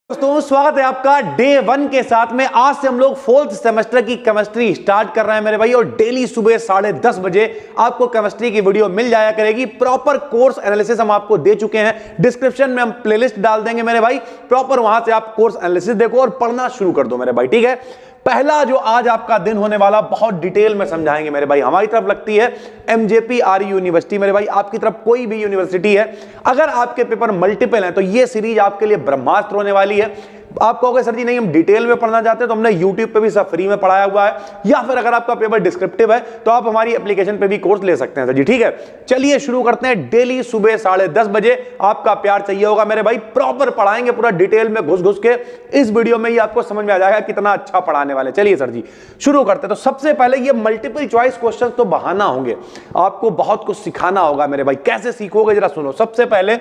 दोस्तों स्वागत है आपका डे 1 के साथ में। आज से हम लोग 4th सेमेस्टर की केमिस्ट्री स्टार्ट कर रहे हैं मेरे भाई, और डेली सुबह 10:30 बजे आपको केमिस्ट्री की वीडियो मिल जाया करेगी। प्रॉपर कोर्स एनालिसिस हम आपको दे चुके हैं, डिस्क्रिप्शन में हम प्लेलिस्ट डाल देंगे मेरे भाई। प्रॉपर वहां से आप कोर्स एनालिसिस देखो और पढ़ना शुरू कर दो मेरे भाई, ठीक है। पहला जो आज आपका दिन होने वाला बहुत डिटेल में समझाएंगे मेरे भाई। हमारी तरफ लगती है एमजेपी आरयू यूनिवर्सिटी मेरे भाई, आपकी तरफ कोई भी यूनिवर्सिटी है, अगर आपके पेपर मल्टीपल हैं तो ये सीरीज आपके लिए ब्रह्मास्त्र होने वाली है। आप कहोगे सर जी नहीं हम डिटेल में पढ़ना चाहते हैं, तो हमने YouTube पे भी सब फ्री में पढ़ाया हुआ है, या फिर अगर आपका पेपर डिस्क्रिप्टिव है तो आप हमारी एप्लीकेशन पे भी कोर्स ले सकते हैं सर जी, ठीक है। चलिए शुरू करते हैं। डेली सुबह 10:30 बजे आपका प्यार चाहिए होगा मेरे भाई। प्रॉपर पढ़ाएंगे पूरा डिटेल में घुस घुस के। इस वीडियो में ही आपको समझ में आ जाएगा कितना अच्छा पढ़ाने वाले। चलिए सर जी शुरू करते हैं। तो सबसे पहले ये मल्टीपल चॉइस क्वेश्चन तो बहाना होंगे, आपको बहुत कुछ सिखाना होगा मेरे भाई। कैसे सीखोगे जरा सुनो। सबसे पहले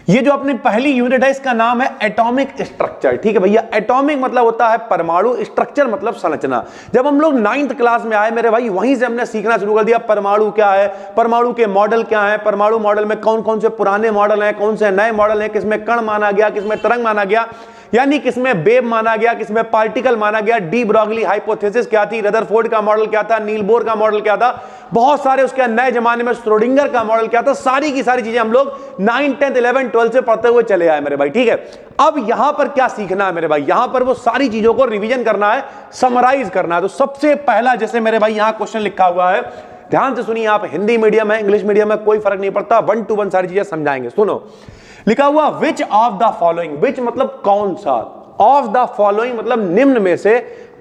ये जो अपनी पहली यूनिट है इसका नाम है एटॉमिक स्ट्रक्चर, ठीक है भैया। एटॉमिक मतलब होता है परमाणु, स्ट्रक्चर मतलब संरचना। जब हम लोग 9th क्लास में आए मेरे भाई, वहीं से हमने सीखना शुरू कर दिया परमाणु क्या है, परमाणु के मॉडल क्या है, परमाणु मॉडल में कौन कौन से पुराने मॉडल हैं, कौन से नए मॉडल हैं, किसमें कण माना गया, किसमें तरंग माना गया, यानी किसमें बेब माना गया, किसमें पार्टिकल माना गया, डी ब्रॉगली हाइपोथेसिस क्या थी, रदरफोर्ड का मॉडल क्या था, नील बोर का मॉडल क्या था, बहुत सारे उसके नए जमाने में श्रोडिंगर का मॉडल क्या था। सारी की सारी चीजें हम लोग 9, 10, 11, 12 से पढ़ते हुए चले आए मेरे भाई, ठीक है। अब यहां पर क्या सीखना है मेरे भाई, यहां पर वो सारी चीजों को रिवीजन करना है, समराइज करना है। तो सबसे पहला जैसे मेरे भाई यहां क्वेश्चन लिखा हुआ है, ध्यान से सुनिए। आप हिंदी मीडियम है इंग्लिश मीडियम है कोई फर्क नहीं पड़ता, 1 to 1 सारी चीजें समझाएंगे। सुनो लिखा हुआ विच ऑफ द फॉलोइंग, विच मतलब कौन सा, ऑफ द फॉलोइंग मतलब निम्न में से,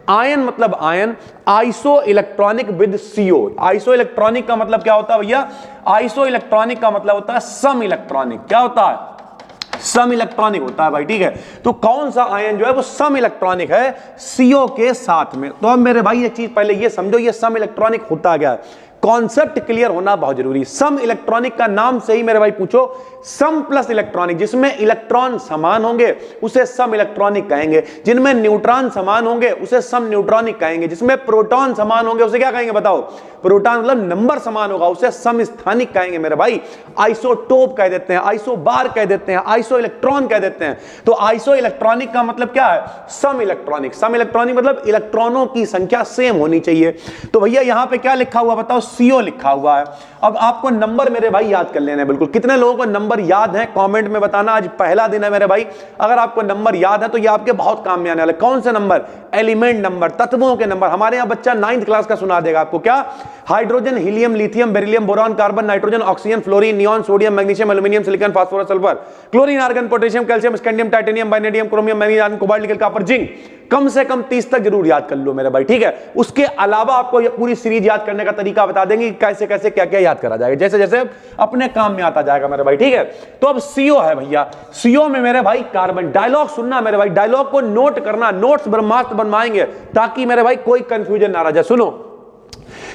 आयन मतलब ion, iso electronic with CO. Iso electronic का मतलब क्या होता है भैया, आइसो इलेक्ट्रॉनिक का मतलब होता है सम इलेक्ट्रॉनिक। क्या होता है, सम इलेक्ट्रॉनिक होता है भाई, ठीक है। तो कौन सा आयन जो है वो सम इलेक्ट्रॉनिक है सीओ के साथ में। तो अब मेरे भाई एक चीज पहले ये समझो, ये सम इलेक्ट्रॉनिक होता क्या है, कॉन्सेप्ट क्लियर होना बहुत जरूरी। सम इलेक्ट्रॉनिक का नाम से ही मेरे भाई पूछो, सम प्लस इलेक्ट्रॉनिक, जिसमें इलेक्ट्रॉन समान होंगे उसे सम इलेक्ट्रॉनिक कहेंगे, जिनमें न्यूट्रॉन समान होंगे उसे सम न्यूट्रॉनिक कहेंगे, जिसमें प्रोटॉन समान होंगे उसे क्या कहेंगे बताओ, प्रोटॉन मतलब नंबर समान होगा उसे सम स्थानिक कहेंगे मेरे भाई। आइसोटोप कह देते हैं, आइसो बार कह देते हैं, आइसो इलेक्ट्रॉन कह देते हैं। तो आइसो इलेक्ट्रॉनिक का मतलब क्या है, सम इलेक्ट्रॉनिक। सम इलेक्ट्रॉनिक मतलब इलेक्ट्रॉनों की संख्या सेम होनी चाहिए। तो भैया यहां पे क्या लिखा हुआ बताओ, सीओ लिखा हुआ है। अब आपको नंबर मेरे भाई याद कर लेने बिल्कुल। कितने लोगों को नंबर याद है कमेंट में बताना। आज पहला दिन है मेरे भाई, अगर आपको नंबर याद है तो ये आपके बहुत काम में आने वाले। कौन से नंबर, एलिमेंट नंबर, तत्वों के नंबर। हमारे यहां बच्चा 9th क्लास का सुना देगा आपको। क्या, hydrogen, helium, lithium, beryllium, boron, carbon, nitrogen, oxygen, fluorine, neon, sodium, magnesium, aluminium, silicon, phosphorus, sulphur, chlorine, argon, potassium, calcium, scandium, titanium, vanadium, chromium, magnesium, cobalt, nickel, copper, zinc. कम से कम 30 तक जरूर याद कर लो मेरे भाई, ठीक है। उसके अलावा आपको ये पूरी सीरीज याद करने का तरीका बता देंगे कि कैसे कैसे क्या क्या याद करा जाएगा, जैसे जैसे अपने काम में आता जाएगा मेरे भाई, ठीक है। तो अब सीओ है भैया, सीओ में मेरे भाई कार्बन। डायलॉग सुनना मेरे भाई, डायलॉग को नोट करना, नोट्स ब्रह्मास्त्र बनवाएंगे ताकि मेरे भाई कोई कंफ्यूजन ना रह जाए। सुनो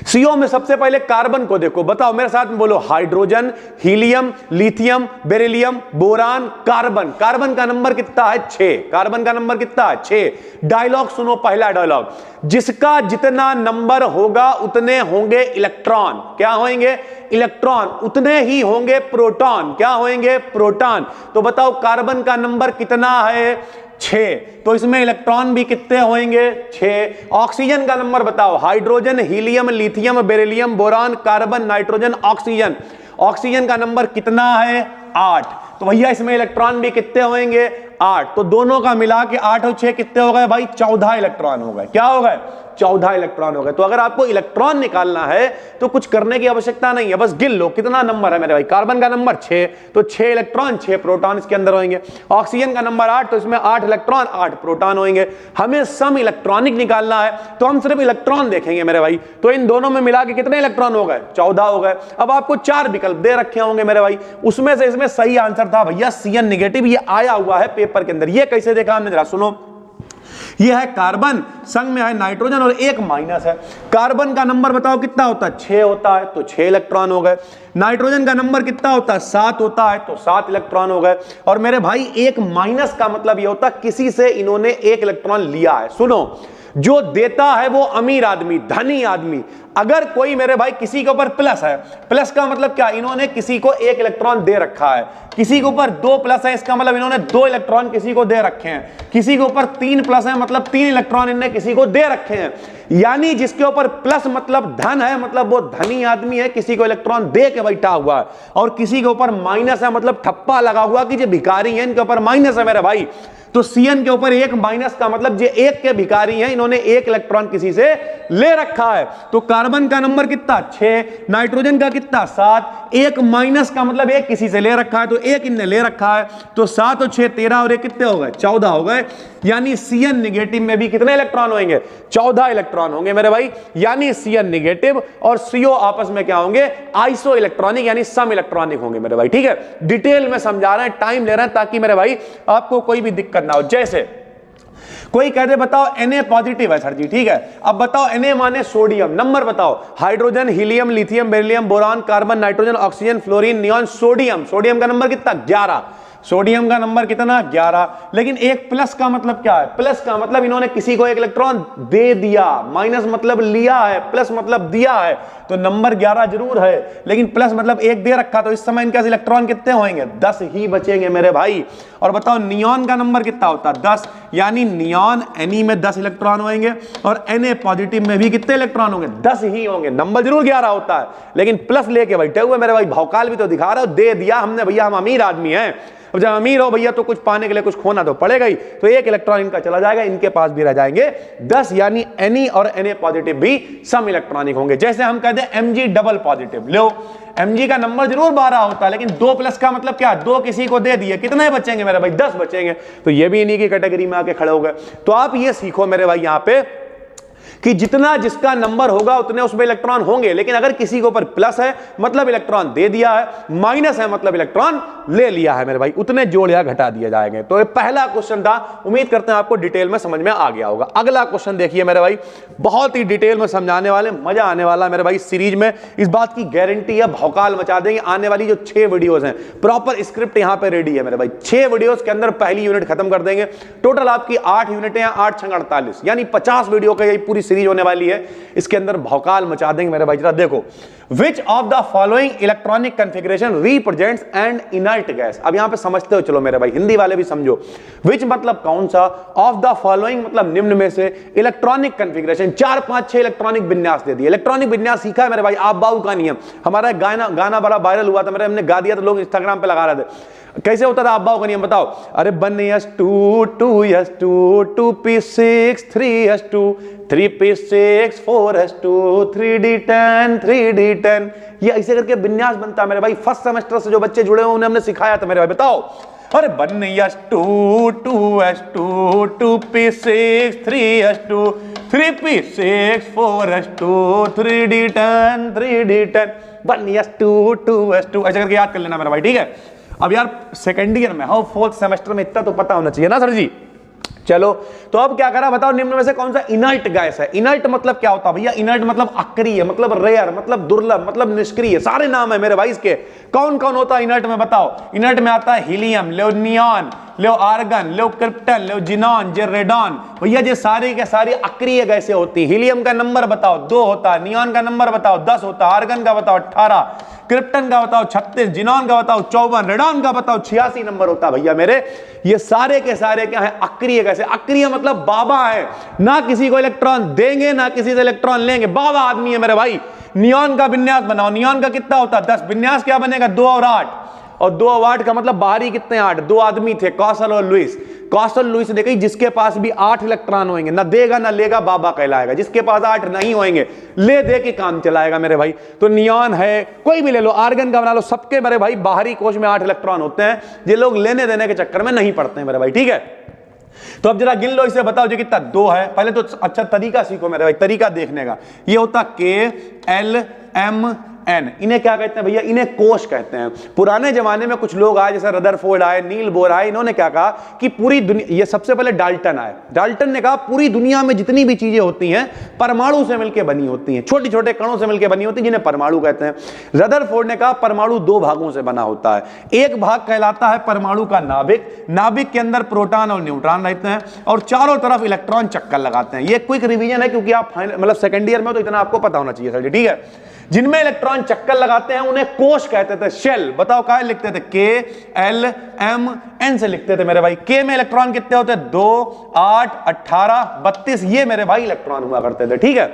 सीओ में सबसे पहले कार्बन को देखो, बताओ मेरे साथ में बोलो, hydrogen, helium, lithium, beryllium, boron, carbon. Carbon का नंबर कितना है 6, कार्बन का नंबर कितना है 6। डायलॉग सुनो, पहला डायलॉग, जिसका जितना नंबर होगा उतने होंगे इलेक्ट्रॉन। क्या होंगे, इलेक्ट्रॉन। उतने ही होंगे प्रोटॉन। क्या होंगे, प्रोटॉन। तो बताओ कार्बन का नंबर कितना है 6, तो इसमें इलेक्ट्रॉन भी कितने होंगे 6। ऑक्सीजन का नंबर बताओ, hydrogen, helium, lithium, beryllium, boron, carbon, nitrogen, oxygen. Oxygen का नंबर कितना है 8, तो भैया इसमें इलेक्ट्रॉन भी कितने होंगे 8। तो दोनों का मिला के 8 और 6 कितने हो गए भाई, 14 इलेक्ट्रॉन हो गए। क्या हो गए, 14 इलेक्ट्रॉन हो गए। तो अगर आपको इलेक्ट्रॉन निकालना है तो कुछ करने की आवश्यकता नहीं है, बस गिन लो कितना नंबर है मेरे भाई। कार्बन का नंबर 6, तो 6 इलेक्ट्रॉन 6 प्रोटॉन इसके अंदर होंगे। ऑक्सीजन का नंबर 8, तो इसमें 8 इलेक्ट्रॉन 8 प्रोटॉन होंगे। हमें सम इलेक्ट्रॉनिक निकालना है तो हम सिर्फ इलेक्ट्रॉन देखेंगे मेरे भाई। तो इन दोनों में मिला के कितने इलेक्ट्रॉन हो गए, 14 हो गए। अब आपको 4 विकल्प दे रखे होंगे मेरे भाई, उसमें से इसमें सही आंसर था भैया CN नेगेटिव। ये आया हुआ है पेपर के अंदर। ये कैसे देखा हमने, जरा सुनो। ये है कार्बन, संग में है नाइट्रोजन और एक माइनस है। कार्बन का नंबर बताओ कितना होता है 6 होता है, तो 6 इलेक्ट्रॉन हो गए। नाइट्रोजन का नंबर कितना होता है 7 होता है, तो 7 इलेक्ट्रॉन हो गए। और मेरे भाई एक माइनस का मतलब ये होता है किसी से इन्होंने एक इलेक्ट्रॉन लिया है। सुनो, जो देता है वो अमीर आदमी, धनी आदमी। अगर कोई मेरे भाई किसी के ऊपर प्लस है, प्लस का मतलब क्या, इन्होंने किसी को एक इलेक्ट्रॉन दे रखा है, किसी के ऊपर 2 प्लस है, इसका मतलब इन्होंने 2 इलेक्ट्रॉन किसी को दे रखे हैं, किसी के ऊपर 3 प्लस है, मतलब 3 इलेक्ट्रॉन इन्होंने किसी को दे रखे हैं। यानी जिसके ऊपर प्लस मतलब धन है, मतलब वो धनी आदमी है, किसी को इलेक्ट्रॉन दे के बैठा हुआ है। और किसी के ऊपर माइनस है, मतलब ठप्पा लगा हुआ कि जो भिखारी है इनके ऊपर माइनस है मेरे भाई। तो Cn के ऊपर 1 माइनस का मतलब ये 1 के भिखारी हैं, इन्होंने 1 इलेक्ट्रॉन किसी से ले रखा है। तो कार्बन का नंबर कितना, 6, नाइट्रोजन का कितना, 7, 1 माइनस का मतलब 1 किसी से ले रखा है, तो 1 इनने ले रखा है, तो 7 और 6 13 और 1 कितने हो गए, 14 हो गए। यानी Cn नेगेटिव में भी कितने इलेक्ट्रॉन होंगे, 14 इलेक्ट्रॉन होंगे मेरे भाई। यानी Cn नेगेटिव और CO आपस में क्या होंगे, आइसो इलेक्ट्रॉनिक यानी सम इलेक्ट्रॉनिक होंगे मेरे भाई। ठीक है, डिटेल में समझा रहे हैं, टाइम ले रहे हैं ताकि मेरे भाई आपको कोई भी दिक्कत ना हो। जैसे कोई कहते बताओ Na पॉजिटिव है सर जी, ठीक है, अब बताओ Na माने सोडियम, नंबर बताओ, hydrogen, helium, lithium, beryllium, boron, carbon, nitrogen, oxygen, fluorine, neon, sodium. Sodium का नंबर कितना, 11। सोडियम का नंबर कितना, 11। लेकिन एक प्लस का मतलब क्या है, प्लस का मतलब इन्होंने किसी को 1 इलेक्ट्रॉन दे दिया, माइनस मतलब लिया है, प्लस मतलब दिया है, तो नंबर 11 जरूर है, लेकिन प्लस मतलब 1 दे रखा, तो इस समय इनके इलेक्ट्रॉन कितने होंगे, 10 ही बचेंगे मेरे भाई। और बताओ नियॉन का नंबर कितना होता है, 10, यानी नियॉन Ne में 10 इलेक्ट्रॉन होंगे और Na पॉजिटिव में भी कितने इलेक्ट्रॉन होंगे, 10 ही होंगे। नंबर जरूर 11 होता है, लेकिन प्लस लेके बैठे हुए मेरे भाई, भौकाल भी तो दिखा रहे हो, दे दिया हमने भैया, हम अमीर आदमी हैं। अब जब अमीर हो भैया तो कुछ पाने के लिए कुछ खोना तो पड़ेगा ही, तो 1 इलेक्ट्रॉन इनका चला जाएगा, इनके पास भी रह जाएंगे 10, यानी Ne और Na पॉजिटिव भी सम इलेक्ट्रॉनिक होंगे। जैसे हम कहते हैं Mg डबल पॉजिटिव, लो Mg का नंबर जरूर 12 होता है, लेकिन 2 प्लस का मतलब क्या, 2 किसी को दे दिए, कितने बचेंगे मेरे भाई, 10 बचेंगे। तो ये भी इन्हीं की कैटेगरी में आके खड़े हो गए। तो आप ये सीखो मेरे भाई यहां पे कि जितना जिसका नंबर होगा उतने उसमें इलेक्ट्रॉन होंगे, लेकिन अगर किसी के ऊपर प्लस है मतलब इलेक्ट्रॉन दे दिया है, माइनस है मतलब इलेक्ट्रॉन ले लिया है मेरे भाई, उतने जोड़ या घटा दिए जाएंगे। तो ये पहला क्वेश्चन था, उम्मीद करते हैं आपको डिटेल में समझ में आ गया होगा। अगला क्वेश्चन देखिए मेरे भाई, बहुत ही डिटेल में समझाने वाले, मजा आने वाला मेरे भाई सीरीज में, इस बात की गारंटी है, भौकाल मचा देंगे। आने वाली जो 6 वीडियोस हैं, प्रॉपर स्क्रिप्ट यहां पे रेडी है मेरे भाई, 6 वीडियोस के अंदर पहली यूनिट खत्म कर देंगे। टोटल आपकी 8 यूनिटें हैं, 8 छंग 48, यानी 50 वीडियो का ये पूरी सीरीज होने वाली है। इसके अंदर भौकाल मचा देंगे मेरे भाई। जरा देखो, which of the following electronic configuration represents an inert gas. अब यहां पे समझते हो चलो मेरे भाई, हिंदी वाले भी समझो। विच मतलब कौन सा, ऑफ द फॉलोइंग मतलब निम्न में से, इलेक्ट्रॉनिक कॉन्फ़िगरेशन 4 5 6 इलेक्ट्रॉनिक विन्यास दे दिए। इलेक्ट्रॉनिक विन्यास सीखा है मेरे भाई, आप बाऊ का नियम, हमारा गाना बड़ा वायरल हुआ था मेरे, हमने गा दिया तो लोग इंस्टाग्राम पे लगा रहे थे। कैसे होता था आप बाऊ का नियम बताओ, अरे 1s2 2s2 2p6 3s2 3p6 4s2 3d10 3d10, ये ऐसे करके विन्यास बनता है मेरे भाई। फर्स्ट सेमेस्टर से जो बच्चे जुड़े हुए उन्हें हमने सिखाया था मेरे भाई। बताओ, अरे 1s2 2s2 2p6 3s2 3p6 4s2 3d10 3d10 1s2 2s2, ऐसे करके याद कर लेना मेरा भाई, ठीक है। अब यार सेकेंड ईयर में हो, 4th सेमेस्टर में इतना तो पता होना चाहिए ना सर जी। चलो, तो अब क्या करा बताओ, निम्न में से कौन सा इनर्ट गैस है। इनर्ट मतलब क्या होता है भैया, इनर्ट मतलब अक्रिय, मतलब रेयर, मतलब दुर्लभ, मतलब निष्क्रिय, सारे नाम है मेरे भाई इसके। कौन कौन होता है इनर्ट में बताओ। इनर्ट में आता है हीलियम, लो नियॉन, लो आर्गन, लो क्रिप्टन, लो जिनॉन, जे रेडॉन। भैया ये सारी के सारी अक्रिय गैसें होती हैं। हीलियम का नंबर बताओ 2 होता है, नियॉन का नंबर बताओ 10 होता है, आर्गन का बताओ 18, क्रिप्टन का बताओ 36, जिनॉन का बताओ 54, रेडॉन का बताओ 86 नंबर होता है भैया मेरे। ये सारे के सारे क्या है, अक्रिय गैसें। अक्रिय मतलब बाबा है, ना किसी को इलेक्ट्रॉन देंगे ना किसी से इलेक्ट्रॉन लेंगे, बाबा आदमी है मेरे भाई। नियॉन का विन्यास बनाओ, नियॉन का कितना होता है 10, विन्यास क्या बनेगा 2 और 8, और 2 और 8 का मतलब बाहरी कितने 8, 2 आदमी थे, कौशल और लुइस। कौशल लुइस ने कही जिसके पास भी 8 इलेक्ट्रॉन होंगे, ना देगा ना लेगा, बाबा कहलाएगा। जिसके पास 8 नहीं होंगे, ले दे के काम चलाएगा मेरे भाई। तो नियॉन है, कोई भी ले लो, आर्गन का बना लो, सबके मेरे भाई बाहरी कोश में 8 इलेक्ट्रॉन होते हैं। ये लोग लेने देने के चक्कर में नहीं पड़ते हैं मेरे भाई, ठीक है। तो अब जरा गिन लो, इसे बताओ जो कितना 2 है। पहले तो अच्छा तरीका सीखो मेरे भाई, तरीका देखने का। ये होता K L M एन, इन्हें क्या कहते हैं भैया, इन्हें कोश कहते हैं। पुराने जमाने में कुछ लोग आए, जैसे रदरफोर्ड आए, नील बोर आए, इन्होंने क्या कहा कि पूरी दुनिया, ये सबसे पहले डाल्टन आए, डाल्टन ने कहा पूरी दुनिया में जितनी भी चीजें होती हैं परमाणु से मिलकर बनी होती हैं, छोटे छोटे कणों से मिलकर बनी होती हैं, जिन्हें परमाणु कहते हैं। रदरफोर्ड ने कहा परमाणु दो भागों से बना होता है, एक भाग कहलाता है परमाणु का नाभिक, नाभिक के अंदर प्रोटॉन और न्यूट्रॉन रहते हैं और चारों तरफ इलेक्ट्रॉन चक्कर लगाते हैं। ये क्विक रिवीजन है क्योंकि आप मतलब सेकंड ईयर में तो इतना आपको पता होना चाहिए सर जी, ठीक है। जिनमें इलेक्ट्रॉन चक्कर लगाते हैं उन्हें कोश कहते थे, शेल। बताओ क्या लिखते थे, KLMN से लिखते थे मेरे भाई। के में इलेक्ट्रॉन कितने होते हैं, 2, 8, 18, 32, ये मेरे भाई इलेक्ट्रॉन हुआ करते थे, ठीक है।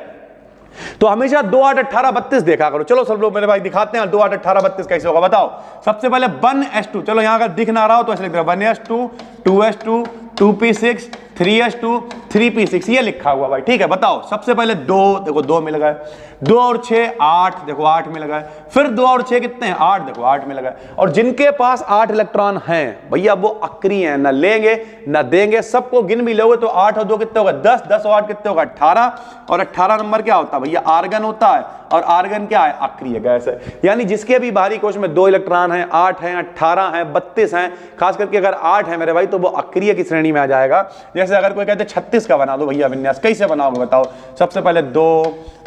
तो हमेशा 2, 8, 18, 32 देखा करो। चलो सब लोग मेरे भाई दिखाते हैं 2, 8, 18, 32 कैसे होगा, बताओ। सबसे पहले 1s2, चलो यहां अगर दिख ना रहा हो तो ऐसे लिख दो 1s2, 2s2, 2p6, 3s2, 3p6, ये लिखा हुआ भाई, ठीक है। बताओ सबसे पहले 2, देखो 2 मिल गए, 2 और 6 8, देखो 8 मिल गए, फिर 2 और 6 कितने हैं, 8, देखो 8 मिल गए। और जिनके पास 8 इलेक्ट्रॉन हैं भैया वो अक्रिय हैं, ना लेंगे ना देंगे, सबको गिन भी लोगे तो 8 और 2 कितने होगा, 10, 10 और 8 कितने होगा, 18। और 18 नंबर क्या होता है भैया, आर्गन होता है, और आर्गन क्या है, अक्रिय गैस है। यानी जिसके भी बाहरी कोश में 2 इलेक्ट्रॉन हैं, 8 हैं, 18 हैं, 32 हैं, खास करके अगर 8 है मेरे भाई तो वो अक्रिय की श्रेणी में आ जाएगा। जैसे अगर कोई कहते 36 का बना दो भैया विन्यास, कैसे बनाओगे बताओ। सबसे पहले 2,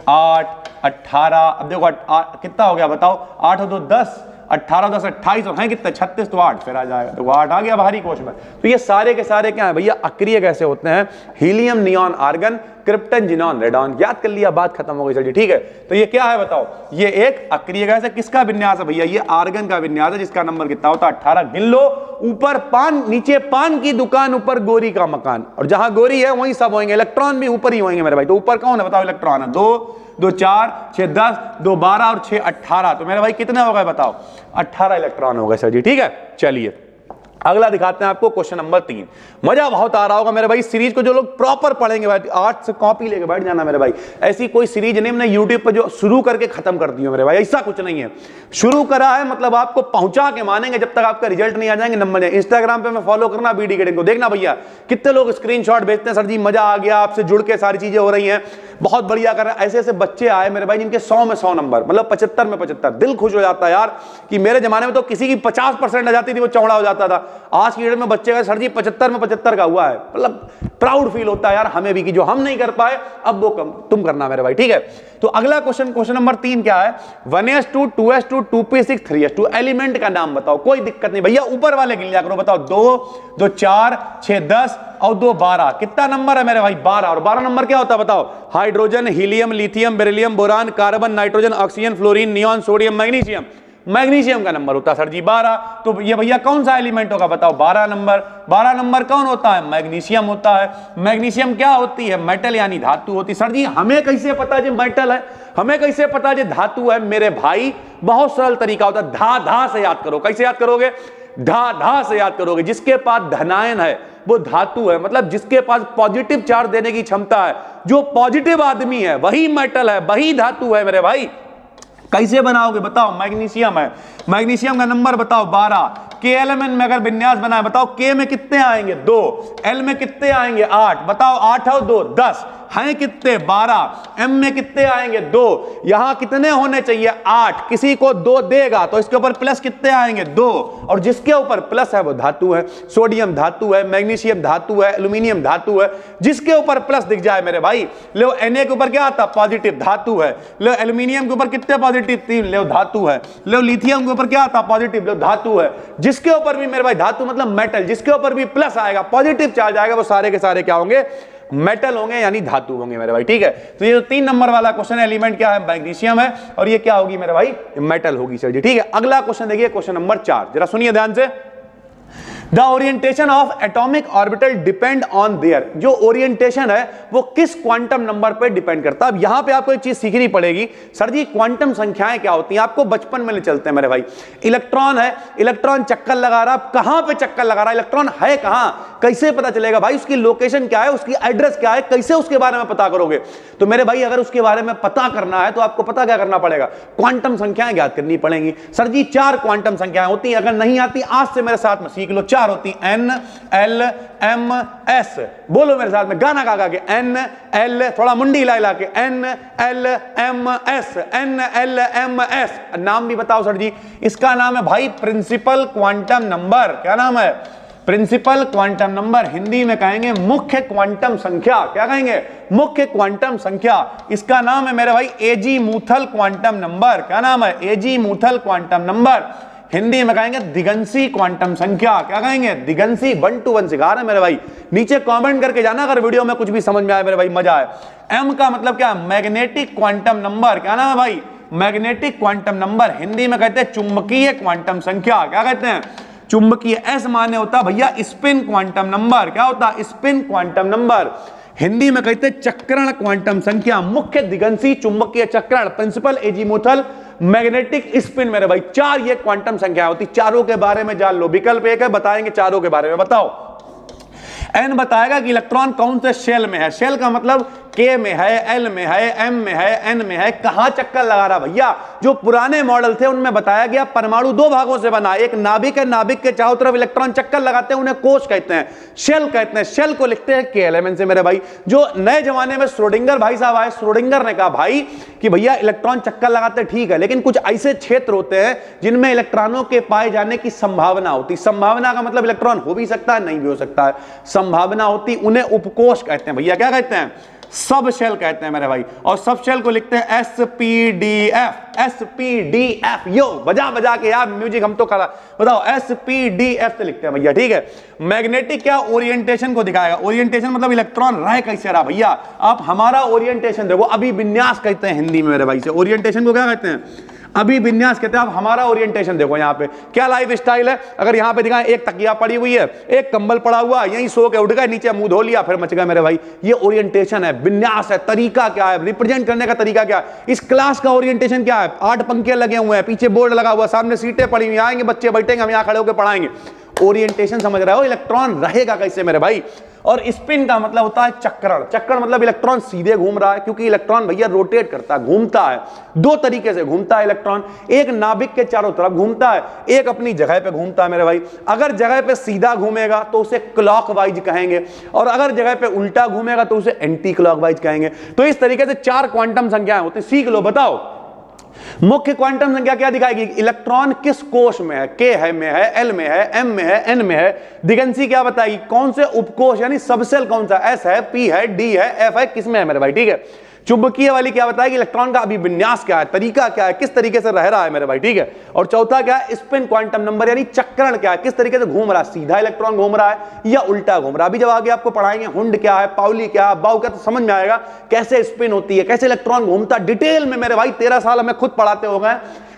8, 18, अब देखो कितना हो गया बताओ, 8 और 2 10, 18 10 28 और हैं कितने 36, तो 8 फिर आ जाएगा, तो 8 आ गया बाहरी कोश में। तो ये सारे के सारे क्या है भैया, अक्रिय कैसे होते हैं, helium, neon, argon, krypton, xenon, radon. याद कर लिया, बात खत्म हो गई सर जी, ठीक है। तो ये क्या है बताओ, ये एक अक्रिय गैस है। किसका विन्यास है भैया, ये आर्गन का विन्यास है, जिसका नंबर कितना होता है 18। गिन लो, ऊपर पान, नीचे पान की दुकान, ऊपर गोरी का मकान, और जहां गोरी है वहीं सब होंगे, इलेक्ट्रॉन भी ऊपर ही होंगे मेरे भाई। तो ऊपर कौन है बताओ, इलेक्ट्रॉन है। 2, 2 4, 6 10, 2 12 और 6 18, तो मेरे भाई कितने हो गए बताओ, 18 इलेक्ट्रॉन हो गए सर जी, ठीक है। चलिए अगला दिखाते हैं आपको, क्वेश्चन नंबर 3। मजा बहुत आ रहा होगा मेरे भाई, सीरीज को जो लोग प्रॉपर पढ़ेंगे भाई, आर्ट से कॉपी लेके बैठ जाना मेरे भाई। ऐसी कोई सीरीज नहीं मैंने यूट्यूब पर जो शुरू करके खत्म कर दी हो मेरे भाई, ऐसा कुछ नहीं है। शुरू करा है मतलब आपको पहुंचा के मानेंगे, जब तक आपका रिजल्ट नहीं आ जाएंगे नंबर। इंस्टाग्राम पे मैं फॉलो करना बीडी गेटिंग को, देखना भैया कितने लोग स्क्रीनशॉट भेजते हैं, सर जी मजा आ गया, आपसे जुड़ के सारी चीजें हो रही हैं, बहुत बढ़िया कर रहे हैं। ऐसे ऐसे बच्चे आए मेरे भाई जिनके 100 में 100 नंबर, मतलब 75 में 75। दिल खुश हो जाता है यार कि मेरे जमाने में तो किसी की 50% आ जाती थी, वो चौड़ा हो जाता था। आज की डेट में बच्चे का सर जी 75 में 75 का हुआ है, मतलब प्राउड फील होता है यार हमें भी कि जो हम नहीं कर पाए अब वो तुम करना मेरे भाई, ठीक है। तो अगला क्वेश्चन, क्वेश्चन नंबर 3 क्या है, 1s2, 2s2, 2p6, 3s2, element का नाम बताओ। कोई दिक्कत नहीं भैया, ऊपर वाले गिन लिया करो। बताओ 2, 2 4, 6 10 और 2 12, कितना नंबर है मेरे भाई, 12। और 12 नंबर क्या होता है बताओ, hydrogen, helium, lithium, beryllium, boron, carbon, nitrogen, oxygen, fluorine, neon, sodium, magnesium. Magnesium का नंबर होता है सर जी 12। तो ये भैया कौन सा एलिमेंट होगा बताओ, 12 नंबर। 12 नंबर कौन होता है, मैग्नीशियम होता है। मैग्नीशियम क्या होती है, मेटल यानी धातु होती है। सर जी हमें कैसे पता जी मेटल है, हमें कैसे पता जी धातु है मेरे भाई, बहुत सरल तरीका होता है, धा धा से याद करो। कैसे याद करोगे, धा धा से याद करोगे। जिसके पास धनायन है वो धातु है, मतलब जिसके पास पॉजिटिव चार्ज देने की क्षमता है, जो पॉजिटिव आदमी है वही मेटल है, वही धातु है मेरे भाई। कैसे बनाओगे बताओ, मैग्नीशियम है, मैग्नीशियम का नंबर बताओ 12। KLMN में अगर विन्यास बनाए बताओ, K में कितने आएंगे 2, L में कितने आएंगे 8, बताओ 8 और 2 10, हैं कितने 12, M में कितने आएंगे 2, यहां कितने होने चाहिए 8, किसी को 2 देगा तो इसके ऊपर प्लस कितने आएंगे 2, और जिसके ऊपर प्लस है वो धातु है। सोडियम धातु है, मैग्नीशियम धातु है, एल्यूमिनियम धातु है, जिसके ऊपर प्लस दिख जाए मेरे भाई, लो Na के ऊपर क्या आता पॉजिटिव धातु है, लो एल्यूमिनियम के ऊपर कितने पॉजिटिव 3, लो धातु है, लो लिथियम के ऊपर क्या आता पॉजिटिव, लो धातु है। जिसके ऊपर भी मेरे भाई धातु मतलब मेटल, जिसके ऊपर भी प्लस आएगा पॉजिटिव चार्ज आएगा वो सारे के सारे क्या होंगे, मेटल होंगे यानी धातु होंगे मेरे भाई, ठीक है। तो ये जो 3 नंबर वाला क्वेश्चन है, एलिमेंट क्या है, मैग्नीशियम है, और ये क्या होगी मेरे भाई, मेटल होगी सर जी, ठीक है। अगला क्वेश्चन देखिए, क्वेश्चन नंबर 4, जरा सुनिए ध्यान से। The orientation of atomic orbital depend on their, जो ओरिएंटेशन है वो किस क्वांटम नंबर पे डिपेंड करता है। अब यहां पे आपको एक चीज सीखनी पड़ेगी, सर जी क्वांटम संख्याएं क्या होती हैं, आपको बचपन में ले चलते हैं मेरे भाई। इलेक्ट्रॉन है, इलेक्ट्रॉन चक्कर लगा रहा, कहां पे चक्कर लगा रहा, इलेक्ट्रॉन है कहां, कैसे पता चलेगा भाई, उसकी लोकेशन क्या है, उसकी एड्रेस क्या है, कैसे उसके बारे में पता करोगे। तो मेरे भाई अगर उसके बारे में पता करना है तो आपको पता क्या करना पड़ेगा, क्वांटम संख्याएं ज्ञात करनी पड़ेंगी। सर जी 4 क्वांटम संख्याएं होती हैं, अगर नहीं आती आज से मेरे साथ में सीख लो, 4 चार होती, N L M S। बोलो मेरे साथ में गाना गा गा के, N L, थोड़ा मुंडी हिला हिला के, N L M S, N L M S। नाम भी बताओ सर जी। इसका नाम है भाई प्रिंसिपल क्वांटम नंबर। क्या नाम है? Principal quantum number. हिंदी में कहेंगे मुख्य क्वांटम संख्या। क्या कहेंगे? मुख्य क्वांटम संख्या। इसका नाम है मेरे भाई एजीमूथल क्वांटम नंबर। क्या नाम है? एजीमूथल क्वांटम नंबर। हिंदी में कहेंगे दिगंसी क्वांटम संख्या। क्या कहेंगे? दिगंसी। 1 to 1 सिखा रहे हैं मेरे भाई। नीचे कमेंट करके जाना अगर वीडियो में कुछ भी समझ में आए मेरे भाई, मजा आए। एम का मतलब क्या? Magnetic quantum number. क्या नाम है भाई? Magnetic quantum number. हिंदी में कहते हैं चुंबकीय क्वांटम संख्या। क्या कहते हैं? चुंबकीय। एस माने होता भैया स्पिन क्वांटम नंबर। क्या होता? Spin quantum number. हिंदी में कहते हैं चक्रण क्वांटम संख्या। मुख्य, दिगंसी, चुंबकीय, चक्रण, प्रिंसिपल, एजीमुथल, मैग्नेटिक, स्पिन। मेरे भाई 4 ये क्वांटम संख्या होती। चारों के बारे में जान लो। विकल्प एक है, बताएंगे चारों के बारे में। बताओ। एन बताएगा कि इलेक्ट्रॉन कौन से शेल में है। शेल का मतलब के में है, एल में है, एम में है, एन में है। कहां चक्कर लगा रहा भैया? जो पुराने मॉडल थे उनमें बताया गया परमाणु 2 भागों से बना। एक नाभिक है, नाभिक के चारों तरफ इलेक्ट्रॉन चक्कर लगाते हैं, उन्हें कोश कहते हैं, शेल कहते हैं। शेल को लिखते हैं के एलिमेंट से मेरे भाई। जो नए जमाने में श्रोडिंगर भाई साहब आए, श्रोडिंगर ने कहा भाई कि भैया इलेक्ट्रॉन चक्कर लगाते ठीक है, लेकिन कुछ ऐसे क्षेत्र होते हैं जिनमें इलेक्ट्रॉनों के पाए जाने की संभावना होती। संभावना का मतलब इलेक्ट्रॉन हो भी सकता है, नहीं भी हो सकता है। संभावना होती, उन्हें उपकोश कहते हैं भैया। क्या कहते हैं? सब शेल कहते हैं मेरे भाई। और सब शेल को लिखते हैं SPDF। SPDF। यो बजा बजा के यार म्यूजिक हम तो खड़ा। बताओ SPDF से लिखते हैं भैया। ठीक है। मैग्नेटिक क्या? ओरिएंटेशन को दिखाएगा। ओरिएंटेशन मतलब इलेक्ट्रॉन रह कैसे रहा भैया। आप हमारा ओरिएंटेशन देखो, अभिविन्यास कहते हैं हिंदी में मेरे भाई से। ओरिएंटेशन को क्या कहते हैं? अभिविन्यास कहते हैं। आप हमारा ओरिएंटेशन देखो, यहाँ पे क्या लाइफ स्टाइल है। अगर यहाँ पे दिखाएं, एक तकिया पड़ी हुई है, एक कंबल पड़ा हुआ, यहीं सो के उठ गए, नीचे मुंह धो लिया, फिर मच गए मेरे भाई। ये ओरिएंटेशन है, विन्यास है, तरीका क्या है, रिप्रेजेंट करने का तरीका क्या है। इस क्लास का ओरिएंटेशन क्या है? 8 पंखे लगे हुए हैं, पीछे बोर्ड लगा हुआ, सामने सीटें पड़ी हुई, आएंगे बच्चे बैठेंगे, हम यहाँ खड़े होकर पढ़ाएंगे। ओरिएंटेशन समझ रहे हो? इलेक्ट्रॉन रहेगा कैसे मेरे भाई। और स्पिन का मतलब होता है चक्रण। चक्रण मतलब इलेक्ट्रॉन सीधे घूम रहा है, क्योंकि इलेक्ट्रॉन भैया रोटेट करता है, घूमता है। 2 तरीके से घूमता है इलेक्ट्रॉन। एक नाभिक के चारों तरफ घूमता है, एक अपनी जगह पे घूमता है मेरे भाई। अगर जगह पे सीधा घूमेगा तो उसे क्लॉकवाइज कहेंगे, और अगर जगह पे उल्टा घूमेगा तो उसे एंटी क्लॉकवाइज कहेंगे। तो इस तरीके से 4 क्वांटम संख्याएं होती। सीख लो। बताओ मुख्य क्वांटम संख्या क्या दिखाएगी? इलेक्ट्रॉन किस कोश में है। के है में है, एल में है, एम में है, एन में है। दिगंसी क्या बताएगी? कौन से उपकोश यानी सबसेल कौन सा? एस है, पी है, डी है, एफ है, किसमें है मेरे भाई। ठीक है। चुंबकीय वाली क्या बताएगी? इलेक्ट्रॉन का अभिविन्यास क्या है, तरीका क्या है, किस तरीके से रह रहा है मेरे भाई। ठीक है। और चौथा क्या है? स्पिन क्वांटम नंबर यानी चक्रण क्या है, किस तरीके से घूम रहा है, सीधा इलेक्ट्रॉन घूम रहा है या उल्टा घूम रहा है। अभी जब आगे आपको पढ़ाएंगे हुंड क्या है, पाउली क्या है, बाउ क्या, तो समझ में आएगा कैसे स्पिन होती है, कैसे इलेक्ट्रॉन घूमता डिटेल में मेरे भाई। 13 साल हमें खुद पढ़ाते हो गए।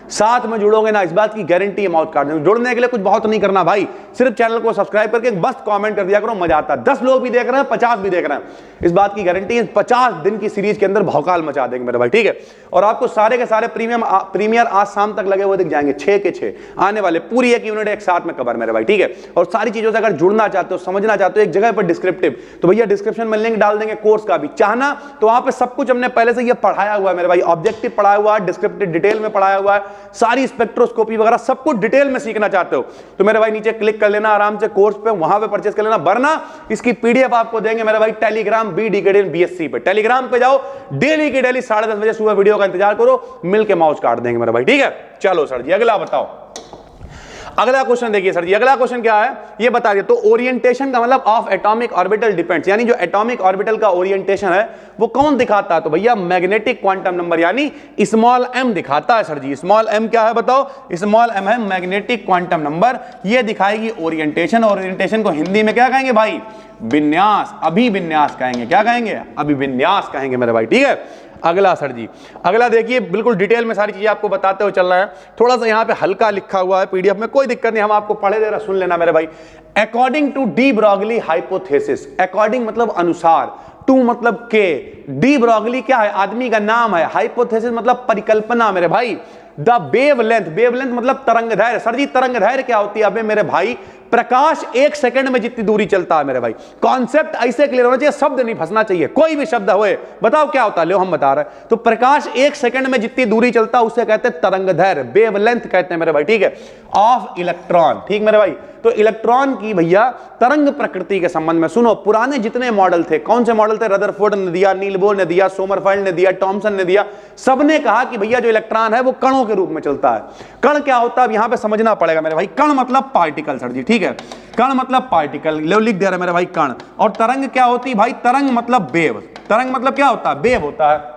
साथ में जुड़ोगे ना, इस बात की गारंटी है मौत काट देंगे। जुड़ने के लिए कुछ बहुत नहीं करना भाई, सिर्फ चैनल को सब्सक्राइब करके बस कमेंट कर दिया करो, मजा आता है। 10 लोग भी देख रहे हैं, 50 भी देख रहे हैं, इस बात की गारंटी है 50 दिन की सीरीज के अंदर भौकाल मचा देंगे मेरे भाई। ठीक है। और आपको सारे के सारे प्रीमियर आज शाम तक लगे हुए दिख जाएंगे। 6 के 6 आने वाले, पूरी एक यूनिट एक साथ में कवर मेरे भाई। ठीक है। और सारी चीजों से अगर जुड़ना चाहते हो, समझना चाहते हो एक जगह पर डिस्क्रिप्टिव, तो भैया डिस्क्रिप्शन में लिंक डाल देंगे कोर्स का भी। चाहना तो वहां पे सब कुछ हमने पहले से ये पढ़ाया हुआ है मेरे भाई। ऑब्जेक्टिव पढ़ाया हुआ है, डिस्क्रिप्टिव डिटेल में पढ़ाया हुआ है, सारी स्पेक्ट्रोस्कोपी वगैरह सब कुछ डिटेल में सीखना चाहते हो तो मेरे भाई नीचे क्लिक कर लेना आराम से कोर्स पे, वहां पे परचेस कर लेना। वरना इसकी पीडीएफ आपको देंगे मेरे भाई टेलीग्राम BDKD पे। टेलीग्राम पे जाओ, डेली की डेली 10:30 बजे सुबह वीडियो का इंतजार करो, मिलके माउस काट देंगे मेरे भाई। ठीक है। चलो सर जी अगला बताओ। अगला क्वेश्चन देखिए सर जी, अगला क्वेश्चन क्या है ये बता दिए। तो ओरिएंटेशन का मतलब ऑफ एटॉमिक ऑर्बिटल डिपेंड्स, यानी जो एटॉमिक ऑर्बिटल का ओरिएंटेशन है वो कौन दिखाता है? तो भैया मैग्नेटिक क्वांटम नंबर यानी स्मॉल m दिखाता है सर जी। स्मॉल m क्या है बताओ? स्मॉल m है मैग्नेटिक क्वांटम नंबर, ये दिखाएगी ओरिएंटेशन। ओरिएंटेशन को हिंदी में क्या कहेंगे भाई? विन्यास, अभिविन्यास कहेंगे। क्या कहेंगे? अभिविन्यास कहेंगे मेरे भाई। ठीक है। अगला सर जी, अगला देखिए, बिल्कुल डिटेल में सारी चीजें आपको बताते हुए चल रहा है। थोड़ा सा यहाँ पे हल्का लिखा हुआ है पीडीएफ में, कोई दिक्कत नहीं, हम आपको पढ़े दे रहे, सुन लेना मेरे भाई। According to de Broglie hypothesis, according मतलब अनुसार, टू मतलब के, डी ब्रॉगली क्या है? आदमी का नाम है, हाइपोथेसिस मतलब परिकल्पना मेरे भाई। द वेवलेंथ, वेवलेंथ मतलब तरंगदैर्घ्य। सर जी तरंगदैर्घ्य क्या होती है? अबे मेरे भाई प्रकाश 1 सेकंड में जितनी दूरी चलता है मेरे भाई। कॉन्सेप्ट ऐसे क्लियर होना चाहिए, शब्द नहीं फंसना चाहिए, कोई भी शब्द होए बताओ क्या होता है, लो हम बता रहे हैं। तो प्रकाश 1 सेकंड में जितनी दूरी चलता है उसे कहते हैं तरंगदैर्घ्य, वेवलेंथ कहते हैं मेरे भाई। ठीक है। ऑफ इलेक्ट्रॉन, ठीक मेरे भाई। तो इलेक्ट्रॉन की भैया तरंग प्रकृति के संबंध में सुनो, पुराने जितने मॉडल थे, कौन से मॉडल थे, रदरफोर्ड ने दिया, नील बोर ने दिया, सोमरफेल्ड ने दिया, थॉमसन ने दिया, सबने कहा कि भैया जो इलेक्ट्रॉन है वो कणों के रूप में चलता है। कण क्या होता है यहां पे समझना पड़ेगा मेरे भाई। कण मतलब पार्टिकल सर जी, ठीक है, कण मतलब पार्टिकल, लिख दे रहा है मेरे भाई कण। और तरंग क्या होती है भाई, तरंग मतलब वेव। तरंग मतलब क्या होता है, वेव होता है,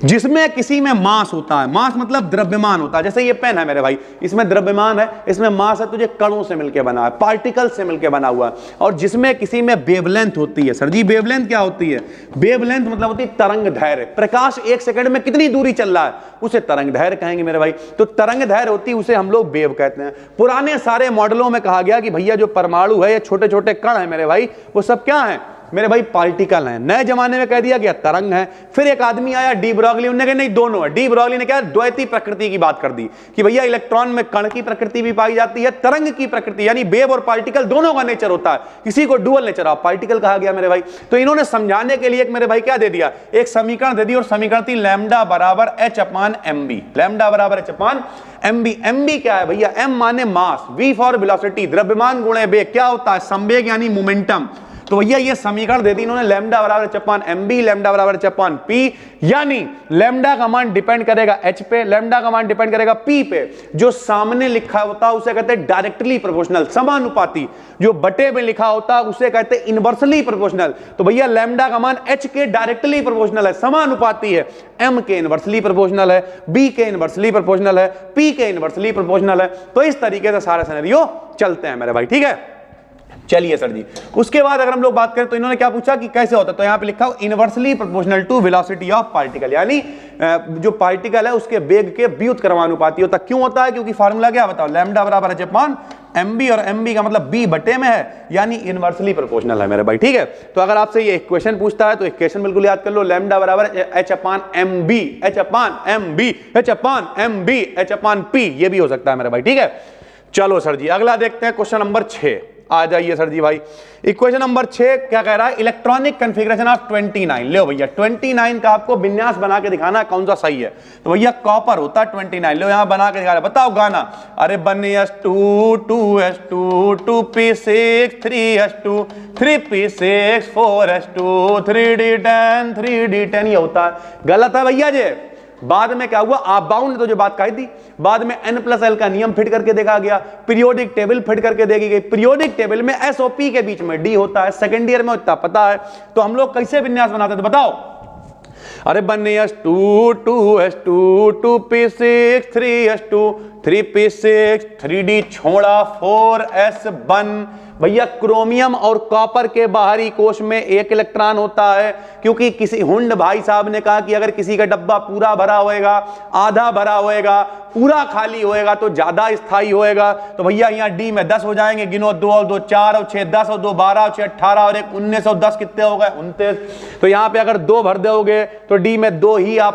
जिसमें किसी में मास होता है। मास मतलब द्रव्यमान होता है। जैसे ये पेन है मेरे भाई, इसमें द्रव्यमान है, इसमें मास है, तुझे कणों से मिलकर बना है, पार्टिकल से मिलकर बना हुआ है। और जिसमें किसी में वेवलेंथ होती है। सर जी वेवलेंथ क्या होती है, वेवलेंथ मतलब होती है तरंग दैर्घ्य। प्रकाश 1 सेकंड में कितनी दूरी चल रहा है उसे तरंग दैर्घ्य कहेंगे मेरे भाई। तो तरंग दैर्घ्य होती है, उसे हम लोग वेव कहते हैं। पुराने सारे मॉडलों में कहा गया कि भैया जो परमाणु है, ये छोटे छोटे कण है मेरे भाई, वो सब क्या है मेरे भाई, पार्टिकल हैं। नए जमाने में कह दिया गया तरंग है। फिर एक आदमी आया डी ब्रॉगली, उन्होंने कहा नहीं दोनों है। डी ब्रॉगली ने क्या द्वैती प्रकृति की बात कर दी कि भैया इलेक्ट्रॉन में कण की प्रकृति भी पाई जाती है, तरंग की प्रकृति, यानी वेव और पार्टिकल दोनों का नेचर होता है। किसी को डुअल नेचर ऑफ पार्टिकल कहा गया मेरे भाई। तो इन्होंने समझाने के लिए एक मेरे भाई क्या दे दिया, एक समीकरण दे दी, और समीकरण थी लैम्डा बराबर h/mb। लैम्डा बराबर h/mb। mb क्या है भैया, m माने मास, v फॉर वेलोसिटी, द्रव्यमान गुणे वेग। क्या होता है, संवेग यानी मोमेंटम। तो भैया ये समीकरण दे दी इन्होंने, लैम्डा बराबर h/mb, लैम्डा बराबर h/p, यानी लैम्डा का मान डिपेंड करेगा h पे, लैम्डा का मान डिपेंड करेगा p पे। जो सामने लिखा होता है उसे कहते हैं डायरेक्टली प्रोपोर्शनल, समानुपाती। जो बटे में लिखा होता है उसे कहते हैं इनवर्सली प्रोपोर्शनल। तो भैया लैम्डा का मान h के डायरेक्टली प्रोपोर्शनल है, समानुपाती है, m के इनवर्सली प्रोपोर्शनल है, b के इनवर्सली प्रोपोर्शनल है, p के इनवर्सली प्रोपोर्शनल है। तो इस तरीके से सारे सिनेरियो चलते हैं मेरे भाई, ठीक है। चलिए सर जी, उसके बाद अगर हम लोग बात करें तो इन्होंने क्या पूछा कि कैसे होता है, तो यहां पे लिखा हो inversely proportional to velocity of particle, यानी जो पार्टिकल है उसके वेग के व्युत्क्रमानुपाती होता। क्यों होता है, क्योंकि फार्मूला क्या बताओ, लैम्डा बराबर h/mb, और mb का मतलब b बटे में है, यानी इनवर्सली प्रोपोर्शनल है मेरे भाई, ठीक है। तो अगर आपसे ये इक्वेशन पूछता है तो इक्वेशन बिल्कुल याद कर लो, लैम्डा बराबर h/mb, h/mb, ये भी हो सकता है मेरे भाई, ठीक है। चलो सर जी अगला देखते हैं, क्वेश्चन नंबर 6 आ जाइए सर जी भाई। इक्वेशन नंबर 6 क्या कह रहा है, इलेक्ट्रॉनिक कॉन्फ़िगरेशन ऑफ 29। लो भैया 29 का आपको विन्यास बना के दिखाना है कौन सा सही है। तो भैया कॉपर होता है 29। लो यहां बना के दिखा रहा है, बताओ गाना। अरे 1s2 2s2 2p6 3s2 3p6 4s2 3d10 3d10, ये होता है। गलत है भैया जी। बाद में क्या हुआ, आप बाउंड तो जो बात कही थी, बाद में n+l का नियम फिट करके देखा गया, पीरियोडिक टेबल फिट करके देखी गई। पीरियोडिक टेबल में s और p के बीच में d होता है, सेकंड ईयर में इतना पता है। तो हम लोग कैसे विन्यास बनाते थे बताओ। अरे 1s2 2s2 2p6 3s2 3p6 3d छोड़ा 4s1। भैया क्रोमियम और कॉपर के बाहरी कोश में एक इलेक्ट्रॉन होता है, क्योंकि किसी हुंड भाई साहब ने कहा कि अगर किसी का डब्बा पूरा भरा होएगा, आधा भरा होएगा, पूरा खाली होएगा तो ज्यादा स्थायी होएगा। तो भैया यहाँ डी में 10 हो जाएंगे, गिनो 2 और 2 4 और 6 10 और 2 12 और 6 18 और 1 19 और 10 कितने हो गए 29। तो यहाँ पे अगर 2 भर दोगे तो डी में 9 ही आ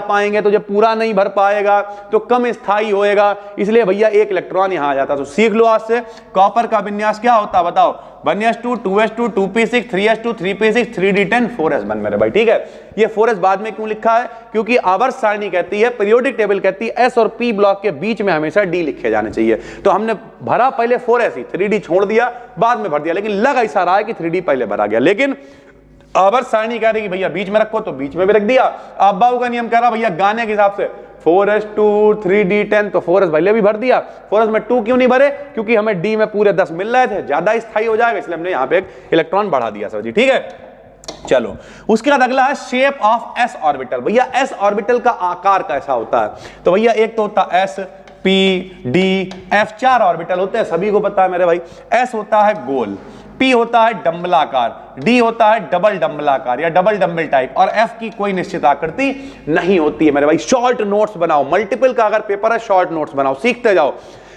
पाएंगे। तो जब पूरा नहीं भर पाएगा तो कम स्थायी होएगा, इसलिए भैया एक इलेक्ट्रॉन यहाँ आ जाता। तो सीख लो आज से कॉपर का विन्यास क्या होता है बताओ। 1s2 2s2 2p6 3s2 3p6 3d10 4s1 मेरे भाई, ठीक है। ये 4s बाद में क्यों लिखा है, क्योंकि आवर्त सारणी कहती है, पीरियोडिक टेबल कहती है s और p ब्लॉक के बीच में हमेशा d लिखे जाने चाहिए। तो हमने भरा पहले 4s ही, 3d छोड़ दिया, बाद में भर दिया, लेकिन लग ऐसा रहा है कि 3d पहले भरा गया। लेकिन आवर्त सारणी कह रही कि भैया बीच में रखो, तो बीच में भी रख दिया। अब्बाऊ का नियम कह रहा भैया गाने के हिसाब से 4s2 3d10, तो 4s पहले भी भर दिया। 4s में 2 क्यों नहीं भरे, क्योंकि हमें d में पूरे 10 मिल रहे थे, ज्यादा स्थायी हो जाएगा, इसलिए हमने यहाँ पे एक इलेक्ट्रॉन बढ़ा दिया सर जी, ठीक है। चलो उसके बाद अगला है शेप ऑफ s ऑर्बिटल। भैया s ऑर्बिटल का आकार कैसा होता है, तो भैया एक तो होता है s p d f, 4 orbital होते हैं, सभी को पता है मेरे भाई। s होता है गोल, p होता है डंबलाकार, d होता है डबल डंबलाकार या डबल डंबल टाइप, और f की कोई निश्चित आकृति नहीं होती है मेरे भाई। शॉर्ट नोट्स बनाओ, मल्टीपल का अगर पेपर है शॉर्ट नोट्स बनाओ, सीखते जाओ।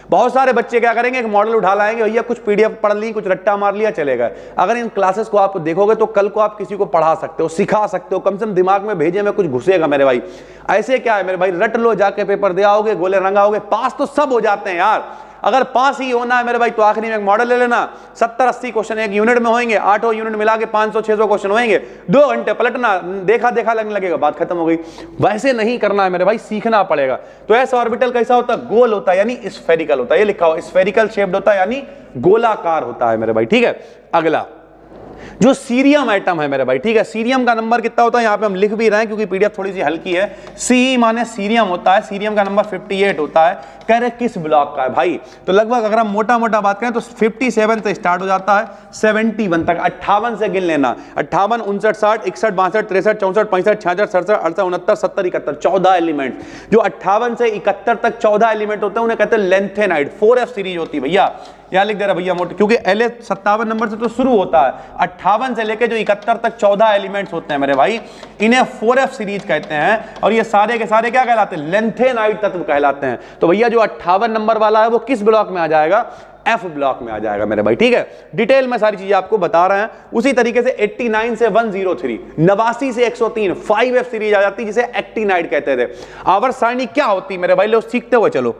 बहुत सारे बच्चे क्या करेंगे, एक मॉडल उठा लाएंगे, भैया कुछ पीडीएफ पढ़ ली, कुछ रट्टा मार लिया, चले गए। अगर इन क्लासेस को आप देखोगे तो कल को आप किसी को पढ़ा सकते हो, सिखा सकते हो, कम से कम दिमाग में भेजे में कुछ घुसेगा मेरे भाई। ऐसे क्या है मेरे भाई, रट लो, जाके पेपर दे आओगे, गोले रंगाओगे, पास तो सब हो जाते हैं यार। अगर पास ही होना है मेरे भाई तो आखिरी में एक मॉडल ले लेना, 70-80 क्वेश्चन एक यूनिट में होंगे, 8 यूनिट मिला के 500-600 क्वेश्चन होंगे, 2 घंटे पलटना, देखा देखा लगने लगेगा, बात खत्म हो गई। वैसे नहीं करना है मेरे भाई, सीखना पड़ेगा। तो एस ऑर्बिटल कैसा होता है? गोल होता है, यानी स्फेरिकल होता है, ये लिखा हो स्फेरिकल शेप्ड होता है, यानी गोलाकार होता है मेरे भाई, ठीक है। अगला जो सीरियम एटम है मेरे भाई, ठीक है, सीरियम का नंबर कितना होता है यहां पे हम लिख भी रहे हैं क्योंकि पीडीएफ थोड़ी सी हल्की है। सी माने सीरियम होता है, सीरियम का नंबर 58 होता है। कह रहे किस ब्लॉक का है भाई, तो लगभग अगर हम मोटा मोटा बात करें तो 57 से स्टार्ट हो जाता है 71 तक, 58 से गिन लेना, 58, 59, 60, 61, 62, 63, 64, 65, 66, 67, 68, 69, 70, 71, 14 एलिमेंट। जो 58 से 71 तक 14 एलिमेंट होते हैं उन्हें कहते हैं लेंथेनाइड। 4F सीरीज होती है भैया, यहां लिख दे रहा भैया मोटे, क्योंकि LH 57 नंबर से तो शुरू होता है, 58 से लेके जो 71 तक 14 एलिमेंट्स होते हैं मेरे भाई, इन्हें 4F सीरीज कहते हैं। और ये सारे के सारे क्या कहलाते हैं? लेंथेनाइड तत्व कहलाते हैं। तो भैया जो 58 नंबर वाला है वो किस ब्लॉक में आ जाएगा? F ब्लॉक में आ जाएगा मेरे भाई, ठीक है। डिटेल में सारी चीजें आपको बता रहे हैं। उसी तरीके से 89 से 103, 89 से 103 5F सीरीज आ जाती है जिसे एक्टिनाइड कहते थे। आवर्त सारणी क्या होती मेरे भाई, लोग सीखते हुए चलो,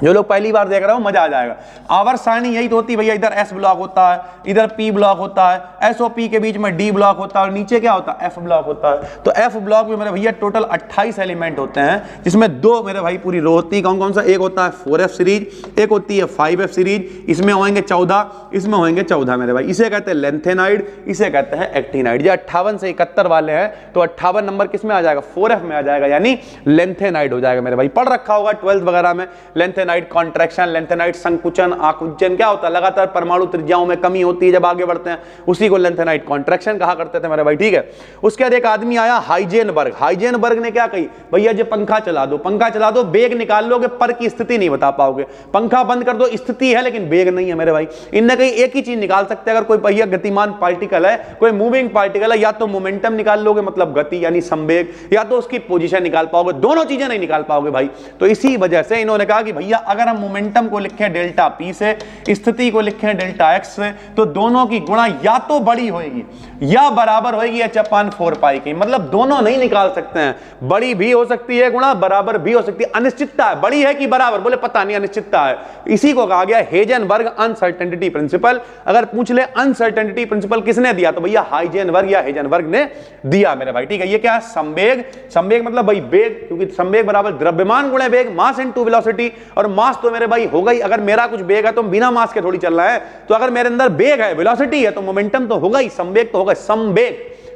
जो लोग पहली बार देख रहे हो मजा आ जाएगा। आवर्त सारणी यही तो होती है भैया, इधर S ब्लॉक होता है, इधर P ब्लॉक होता है, S और P के बीच में D ब्लॉक होता है और नीचे क्या होता है? F ब्लॉक होता है। तो F ब्लॉक में मेरे भैया टोटल 28 एलिमेंट होते हैं, जिसमें 2 मेरे भाई पूरी रो होती है। कौन कौन सा? एक होता है 4F सीरीज, एक होती है 5F सीरीज, इसमें होंगे 14, इसमें होंगे 14 मेरे भाई। इसे कहते हैं लेंथेनाइड, इसे कहते हैं एक्टिनाइड। जो 58 से 71 वाले हैं तो 58 नंबर किस में आ जाएगा? 4F में आ जाएगा, यानी लेंथेनाइड हो जाएगा मेरे भाई। पढ़ रखा होगा 12th वगैरह में, लेंथेनाइड कॉन्ट्रैक्शन, लेंथेनाइड संकुचन, आकुंचन। क्या होता है? लगातार परमाणु त्रिज्याओं में कमी होती है जब आगे बढ़ते हैं, उसी को लेंथेनाइड कॉन्ट्रैक्शन कहा करते थे मेरे भाई, ठीक है। उसके बाद एक आदमी आया हाइजेनबर्ग। हाइजेनबर्ग ने क्या कही? भैया जो पंखा चला दो, पंखा चला दो, बेग निकाल लोगे पर की स्थिति नहीं बता पाओगे। पंखा बंद कर दो, स्थिति है लेकिन बेग नहीं है मेरे भाई। इनने कहीं एक ही चीज निकाल सकते हैं, अगर कोई भैया गतिमान पार्टिकल है, कोई मूविंग पार्टिकल है, या तो मोमेंटम निकाल लोगे मतलब गति यानी संवेग, या तो उसकी पोजीशन निकाल पाओगे। दोनों चीजें नहीं निकाल पाओगे भाई। तो इसी वजह से इन्होंने कहा कि भैया अगर हम मोमेंटम को लिखें डेल्टा P से, स्थिति को लिखें डेल्टा X से, तो दोनों की गुणा या तो बड़ी होगी या बराबर होगी H/4 की। मतलब दोनों नहीं निकाल सकते हैं, बड़ी भी हो सकती है गुणा, बराबर भी हो सकती है। अनिश्चितता है, बड़ी है कि बराबर? बोले पता नहीं, अनिश्चितता है। इसी को कहा गया हेजनबर्ग अनसर्टेनिटी प्रिंसिपल। अगर पूछ ले अनसर्टेनिटी प्रिंसिपल किसने दिया, तो भैया हाइजेनबर्ग या हेजनबर्ग ने दिया मेरे भाई, ठीक है। ये क्या है? संवेग। संवेग मतलब भाई बेग, क्योंकि संवेग बराबर द्रव्यमान गुणे बेग, मास इनटू वेलोसिटी। और मास तो मेरे भाई हो गई, अगर मेरा कुछ बेग है तो बिना मास के थोड़ी चल रहा है, तो अगर मेरे अंदर बेग है, वेलोसिटी है, तो मोमेंटम तो होगा ही, संवेग तो होगा। संवेग,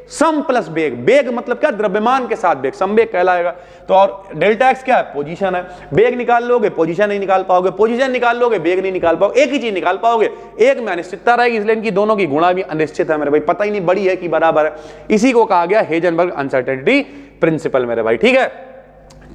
सम प्लस बेग, बेग मतलब क्या? द्रव्यमान के साथ बेग, संवेग कहलाएगा। तो और डेल्टा X क्या है? पोजीशन है। बेग निकाल लोगे, पोजीशन नहीं निकाल पाओगे, पोजीशन निकाल लोगे, बेग नहीं निकाल पाओगे। एक ही चीज निकाल पाओगे, एक में अनिश्चितता रहेगी, इसलिए इनकी दोनों की गुणा भी अनिश्चित है मेरे भाई, पता ही नहीं बड़ी है कि बराबर है। इसी को कहा गया हेजनबर्ग अनसर्टेनिटी प्रिंसिपल मेरे भाई, ठीक है।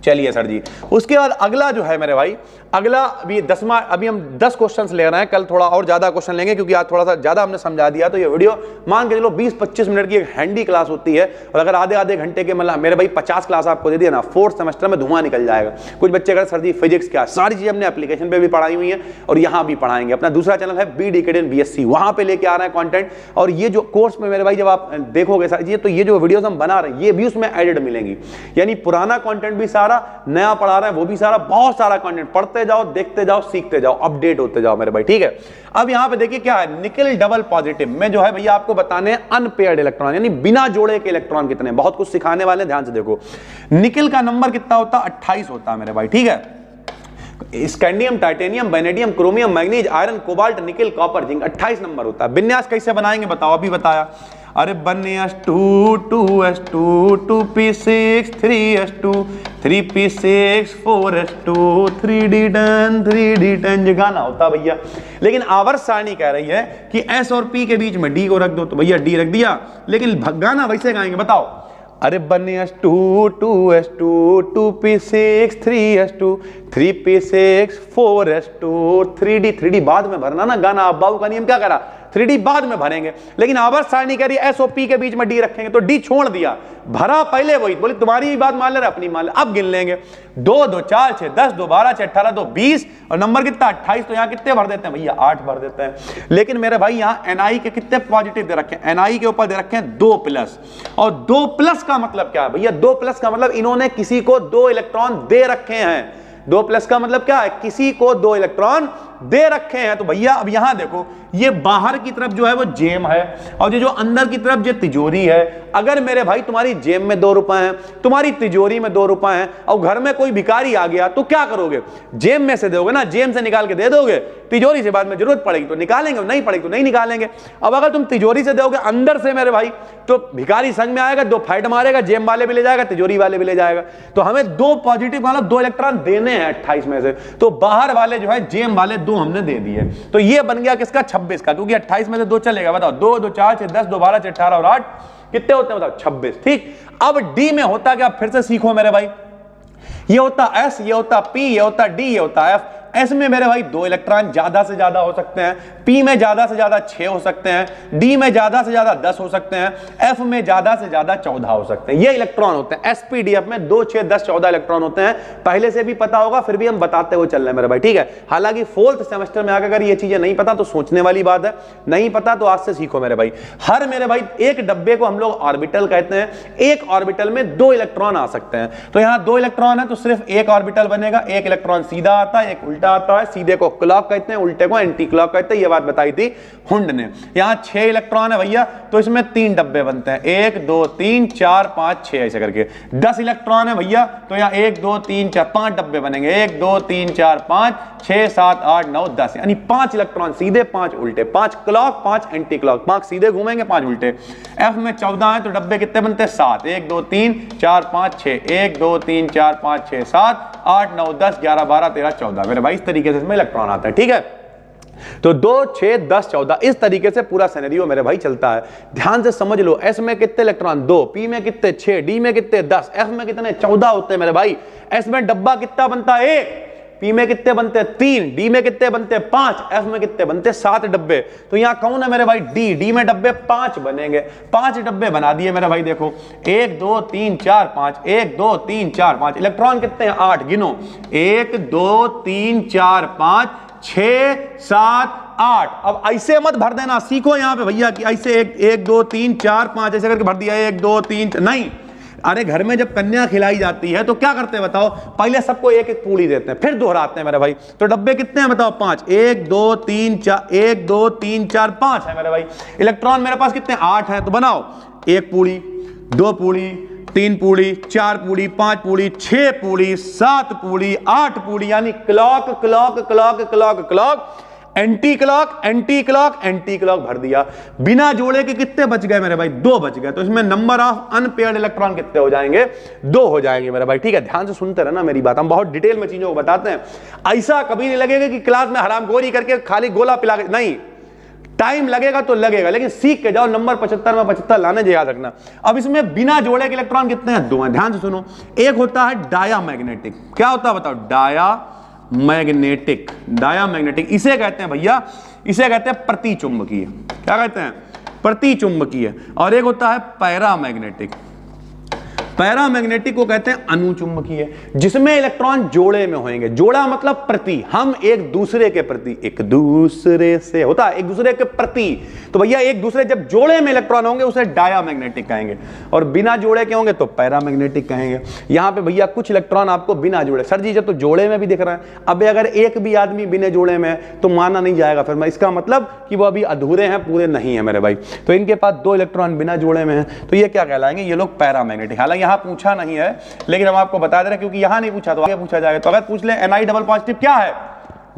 चलिए सर जी, उसके बाद अगला जो है मेरे भाई, अगला अभी 10वां, अभी हम 10 क्वेश्चंस ले रहे हैं, कल थोड़ा और ज्यादा क्वेश्चन लेंगे क्योंकि आज थोड़ा सा ज्यादा हमने समझा दिया। तो ये वीडियो मान के चलो 20-25 मिनट की एक हैंडी क्लास होती है, और अगर आधे आधे घंटे के मतलब मेरे भाई 50 क्लास आपको दे दिया ना, 4th सेमेस्टर में धुआं निकल जाएगा। कुछ बच्चे अगर सर जी फिजिक्स क्या, सारी चीजें हमने एप्लीकेशन पे भी पढ़ाई हुई है और यहाँ भी पढ़ाएंगे। अपना दूसरा चैनल है बी डिकेड BSc, वहां पे लेके आ रहे हैं कॉन्टेंट। और ये जो कोर्स में मेरे भाई जब आप देखोगे सारी चीजें, तो ये जो वीडियोस हम बना रहे हैं ये भी उसमें एडेड मिलेंगी, यानी पुराना कॉन्टेंट भी सारा, नया पढ़ा रहे हैं वो भी सारा, बहुत सारा कंटेंट। पढ़ते जाओ, देखते जाओ, सीखते जाओ, अपडेट होते जाओ मेरे भाई, ठीक है। अब यहां पे देखिए क्या है, निकल डबल पॉजिटिव में जो है भैया आपको बताने हैं अनपेयर्ड इलेक्ट्रॉन, यानी बिना जोड़े के इलेक्ट्रॉन कितने। बहुत कुछ सिखाने वाले, ध्यान से देखो। निकल का नंबर कितना होता है? 28 होता है मेरे भाई, ठीक है। Scandium, titanium, vanadium, chromium, manganese, iron, cobalt, nickel, copper, zinc 28 number होता है। विन्यास कैसे बनाएंगे बताओ, अभी बताया। अरे 1s2 2s2 2p6 3s2 3p6 4s2 3d10 3d10 गाना होता भैया। लेकिन आवर्त सारणी कह रही है कि S और P के बीच में D को रख दो, तो भैया D रख दिया, लेकिन गाना वैसे गाएंगे बताओ। अरे 1s2 2s2 2p6 3s2 3p6 4s2 3d बाद में भरना ना गाना। अब बाबू का नियम क्या करा, 3D बाद में भरेंगे, लेकिन आवर्त सारणी कह रही है S और P के बीच में D रखेंगे, तो D छोड़ दिया, भरा पहले वही। बोले तुम्हारी भी बात मान ले रहे, अपनी मान ले। अब गिन लेंगे, 2 2 4 6 10 2 12 6 18 2 20 और नंबर कितना 28। तो यहाँ कितने भर देते हैं भैया? 8 भर देते हैं। लेकिन मेरे भाई यहाँ Ni के कितने पॉजिटिव दे रखे हैं? Ni के ऊपर दे रखे हैं 2+। और 2+ का मतलब क्या है भैया? 2+ का मतलब इन्होंने किसी को 2 इलेक्ट्रॉन दे रखे हैं। 2+ का मतलब क्या है? किसी को 2 इलेक्ट्रॉन दे रखे हैं। तो भैया अब यहां देखो, ये बाहर की तरफ जो है वो जेम है और ये जो अंदर की तरफ जो तिजोरी है। अगर मेरे भाई तुम्हारी जेब में 2 रुपए हैं, तुम्हारी तिजोरी में 2 रुपए हैं और घर में कोई भिखारी आ गया तो क्या करोगे? जेब में से दोगे ना, जेब से निकाल के दे दोगे। तिजोरी से बाद में जरूरत पड़ेगी तो निकालेंगे, नहीं पड़ेगी तो नहीं निकालेंगे। अब अगर तुम तिजोरी से दोगे अंदर से मेरे भाई, तो भिखारी संग में आएगा, 2 फाइट मारेगा, जेब वाले भी ले जाएगा, तिजोरी वाले भी ले जाएगा। तो हमें 2 पॉजिटिव मतलब 2 इलेक्ट्रॉन देने हैं 28 में से। तो बाहर वाले जो है जेब वाले 2 हमने दे दिए। तो ये बन गया किसका? 26 का, क्योंकि 28 में से 2 चलेगा। बताओ 2 2 4 6 10 2 12 6 18 और 8 कितने होते हैं? बताओ 26। ठीक, अब डी में होता क्या? फिर से सीखो मेरे भाई। ये होता एस, ये होता पी, ये होता डी, ये होता एफ। एस में मेरे भाई 2 इलेक्ट्रॉन ज्यादा से ज्यादा हो सकते हैं, पी में ज्यादा से ज्यादा 6 हो सकते हैं, डी में ज्यादा से ज्यादा 10 हो सकते हैं, एफ में ज्यादा से ज्यादा 14 हो सकते हैं। ये इलेक्ट्रॉन होते हैं एसपीडीएफ में 2 6 10 14 इलेक्ट्रॉन होते हैं। पहले से भी पता होगा, फिर भी हम बताते हुए चल रहे हैं मेरे भाई, ठीक है। हालांकि 4th सेमेस्टर में आकर अगर ये चीजें नहीं पता तो सोचने वाली बात है, नहीं पता तो आज से सीखो मेरे भाई। हर मेरे भाई एक डब्बे को हम लोग ऑर्बिटल कहते हैं। एक ऑर्बिटल में 2 इलेक्ट्रॉन आ सकते हैं। तो यहां 2 इलेक्ट्रॉन है तो सिर्फ एक ऑर्बिटल बनेगा। एक इलेक्ट्रॉन सीधा आता है, एक उल्टा आता है। सीधे को क्लॉक कहते हैं, उल्टे को एंटी क्लॉक कहते हैं। ये बात बताई थी हुंड ने। यहां 6 इलेक्ट्रॉन है भैया, तो इसमें 3 डब्बे बनते हैं, 1 2 3 4 5 6 ऐसे करके। 10 इलेक्ट्रॉन है भैया, तो यहां 1 2 3 4 5 डब्बे बनेंगे, 1 2 3 4 5 6 7 8 9 10, यानी 5 इलेक्ट्रॉन सीधे, 5 उल्टे, 5 क्लॉक 5 एंटी क्लॉक, 5 सीधे घूमेंगे 5 उल्टे। एफ में 14 है तो डब्बे कितने बनते हैं? 7, 1 2 3 4 5 6, 1 2 3 4 5 6 7 8 9 10 11 12 13 14 मेरे भाई। इस तरीके से इसमें इलेक्ट्रॉन आता है, ठीक है। तो 2 6 10 14 इस तरीके से पूरा सिनेरियो मेरे भाई चलता है। ध्यान से समझ लो, एस में कितने इलेक्ट्रॉन? 2, पी में कितने? 6, डी में कितने? 10, एफ में कितने? 14 होते हैं मेरे भाई। एस में डब्बा कितना बनता है? 1, पी में कितने बनते हैं? 3, डी में कितने बनते हैं? 5, एफ में कितने बनते हैं? 7 डब्बे। तो यहां कौन है मेरे भाई? डी। डी में डब्बे 5 बनेंगे, 5 डब्बे बना दिए मेरे भाई। देखो 1 2 3 4 5, 1 2 3 4 5, इलेक्ट्रॉन कितने हैं? 8, गिनो 1 2 3 4 5 6 7 8। अब ऐसे मत भर देना, सीखो यहां पे भैया कि ऐसे 1 2 3 4 5 ऐसे करके भर दिया, 1 2 3 नहीं। अरे घर में जब कन्या खिलाई जाती है तो क्या करते हैं बताओ? पहले सबको एक एक पूड़ी देते हैं, फिर दोहराते हैं मेरे भाई। तो डब्बे कितने हैं बताओ? 5, 1 2 3 4, 1 2 3 4 5 है मेरे भाई। इलेक्ट्रॉन मेरे पास कितने? 8 है। तो बनाओ 1 पूड़ी, 2 पूड़ी, 3 पूड़ी, 4 पूड़ी, 5 पूड़ी, 6 पूड़ी, 7 पूड़ी, 8 पूड़ी, यानी clock clock clock clock clock, anti clock anti clock anti clock भर दिया। बिना जोड़े के कितने बच गए मेरे भाई? 2 बच गए। तो इसमें नंबर ऑफ अनपेयर्ड इलेक्ट्रॉन कितने हो जाएंगे? 2 हो जाएंगे मेरे भाई, ठीक है। ध्यान से सुनते रहना मेरी बात, हम बहुत डिटेल में चीजों को बताते हैं। ऐसा कभी नहीं लगेगा कि क्लास में हरामखोरी करके खाली गोला पिला के, नहीं, टाइम लगेगा तो लगेगा, लेकिन सीख के जाओ। नंबर 75 में 75 लाने जो याद रखना। अब इसमें बिना जोड़े के इलेक्ट्रॉन कितने हैं? 2 हैं। ध्यान से सुनो, एक होता है डायामैग्नेटिक। क्या होता है बताओ? डायामैग्नेटिक। डायामैग्नेटिक इसे कहते हैं भैया, इसे कहते हैं प्रतिचुंबकीय। क्या कहते हैं? प्रतिचुंबकीय। और एक होता है पैरामैग्नेटिक। पैरामैग्नेटिक को कहते हैं अनुचुंबकीय, जिसमें इलेक्ट्रॉन जोड़े में होंगे। जोड़ा मतलब प्रति, हम एक दूसरे के प्रति, एक दूसरे से होता है एक दूसरे के प्रति। तो भैया एक दूसरे जब जोड़े में इलेक्ट्रॉन होंगे उसे डायामैग्नेटिक कहेंगे, और बिना जोड़े के होंगे तो पैरामैग्नेटिक कहेंगे। यहां पे भैया कुछ इलेक्ट्रॉन आपको बिना जोड़े, सर जी जब तो जोड़े में भी दिख रहा है। अब अगर एक भी आदमी बिना जोड़े में है तो माना नहीं जाएगा, फिर मैं इसका मतलब कि वो अभी अधूरे हैं, पूरे नहीं है मेरे भाई। तो इनके पास 2 इलेक्ट्रॉन बिना जोड़े में है, तो ये क्या कहलाएंगे? ये लोग पैरामैग्नेटिक। हालांकि यहां पूछा नहीं है, लेकिन हम आपको बता दे रहे हैं क्योंकि यहां नहीं पूछा तो आगे पूछा जाएगा। तो अगर पूछ ले Ni डबल पॉजिटिव क्या है?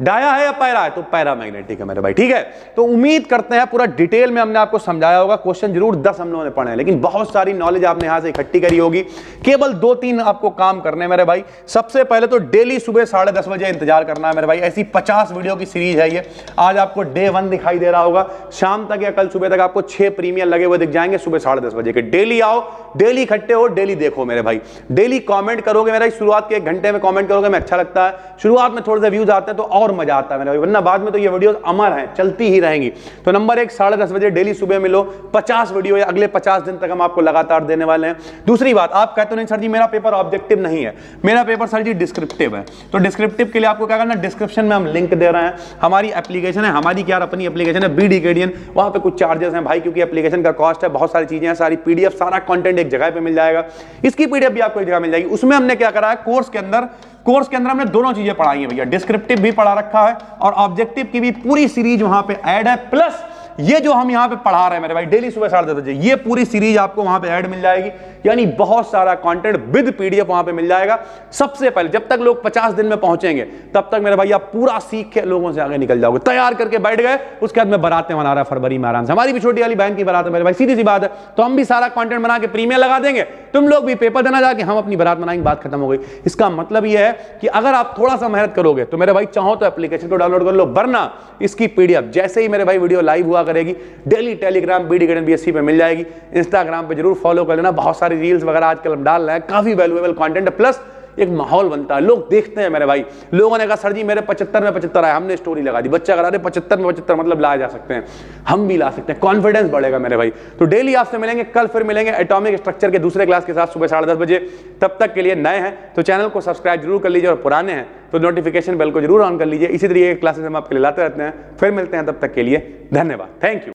डाया है या पैरा है? तो पैरामैग्नेटिक है मेरे भाई, ठीक है। तो उम्मीद करते हैं पूरा डिटेल में हमने आपको समझाया होगा। क्वेश्चन जरूर 10 हम लोगों ने पढ़े हैं, लेकिन बहुत सारी नॉलेज आपने यहां से इकट्ठी करी होगी। केवल 2-3 आपको काम करने हैं मेरे भाई। सबसे पहले तो डेली सुबह 10:30 बजे इंतजार करना है मेरे भाई। ऐसी 50 वीडियो की सीरीज है ये। आज आपको डे 1 दिखाई दे रहा होगा, शाम तक या कल सुबह तक आपको 6 प्रीमियर लगे हुए दिख जाएंगे सुबह 10:30 बजे के। डेली आओ, डेली इकट्ठे हो, डेली देखो मेरे भाई। डेली कॉमेंट करोगे मेरा, शुरुआत के 1 घंटे में कॉमेंट करोगे, मैं अच्छा लगता है। शुरुआत में थोड़े से व्यूज आते हैं तो और मजा आता है मेरे भाई, वरना बाद में तो ये वीडियोस अमर हैं, चलती ही रहेंगी। तो नंबर 1 10:30 बजे डेली सुबह मिलो। 50 वीडियो या अगले 50 दिन तक हम आपको लगातार देने वाले हैं। दूसरी बात, आप कहते हो नहीं सर जी मेरा पेपर ऑब्जेक्टिव नहीं है। मेरा पेपर सर जी डिस्क्रिप्टिव है। तो डिस्क्रिप्टिव के लिए आपको क्या करना है? डिस्क्रिप्शन में हम लिंक दे रहे हैं। हमारी एप्लीकेशन है, हमारी क्या अपनी एप्लीकेशन है BDKDN। वहां पे कुछ चार्जेस हैं भाई, क्योंकि एप्लीकेशन का कॉस्ट है, बहुत सारी चीजें हैं, सारी PDF सारा कंटेंट एक जगह पे मिल जाएगा। इसकी PDF भी आपको एक जगह मिल जाएगी। उसमें हमने क्या करा है, कोर्स के अंदर कोर्स के अंदर हमने दोनों चीजें पढ़ाई हैं भैया, डिस्क्रिप्टिव भी पढ़ा रखा है और ऑब्जेक्टिव की भी पूरी सीरीज वहां पे ऐड है, प्लस ये जो हम यहां पे पढ़ा रहे हैं मेरे भाई डेली सुबह 10:30 बजे, ये पूरी सीरीज आपको वहां पे ऐड मिल जाएगी, यानी बहुत सारा कंटेंट विद पीडीएफ वहां पे मिल जाएगा। सबसे पहले जब तक लोग 50 दिन में पहुंचेंगे तब तक मेरे भाई आप पूरा सीख के लोगों से आगे निकल जाओगे। तैयार करके बैठ गए, उसके बाद में बारातें मना रहा है फरवरी में आराम से, हमारी भी छोटी वाली बहन की बारात है मेरे भाई, सीधी सी बात है। तो हम भी सारा कंटेंट बना के प्रीमियर लगा देंगे, तुम लोग भी पेपर देना जाके, हम अपनी बारात मनाएंगे, बात खत्म हो गई। इसका मतलब यह है कि अगर आप थोड़ा सा मेहनत करोगे तो मेरे भाई चाहो तो एप्लीकेशन को डाउनलोड कर लो, वरना इसकी पीडीएफ जैसे ही मेरे भाई वीडियो लाइव हुआ करेगी daily Telegram BD Academy BSc पे मिल जाएगी। इंस्टाग्राम पे जरूर फॉलो कर लेना, बहुत सारी रील्स वगैरह आजकल हम डाल रहे हैं, काफी वैल्यूएबल कंटेंट है, प्लस एक माहौल बनता है, लोग देखते हैं मेरे भाई। लोगों ने कहा सर जी मेरे 75 में 75 आए, हमने स्टोरी लगा दी, बच्चा करा दे 75 में 75 मतलब लाए जा सकते हैं, हम भी ला सकते हैं, कॉन्फिडेंस बढ़ेगा मेरे भाई। तो डेली आपसे मिलेंगे, कल फिर मिलेंगे एटॉमिक स्ट्रक्चर के दूसरे क्लास के साथ सुबह 10:30 बजे। तब तक के लिए नए हैं तो चैनल को सब्सक्राइब जरूर कर लीजिए, और पुराने हैं तो नोटिफिकेशन बेल को जरूर ऑन कर लीजिए। इसी तरीके के क्लासेस हम आपके लिए लाते रहते हैं। फिर मिलते हैं, तब तक के लिए धन्यवाद, थैंक यू।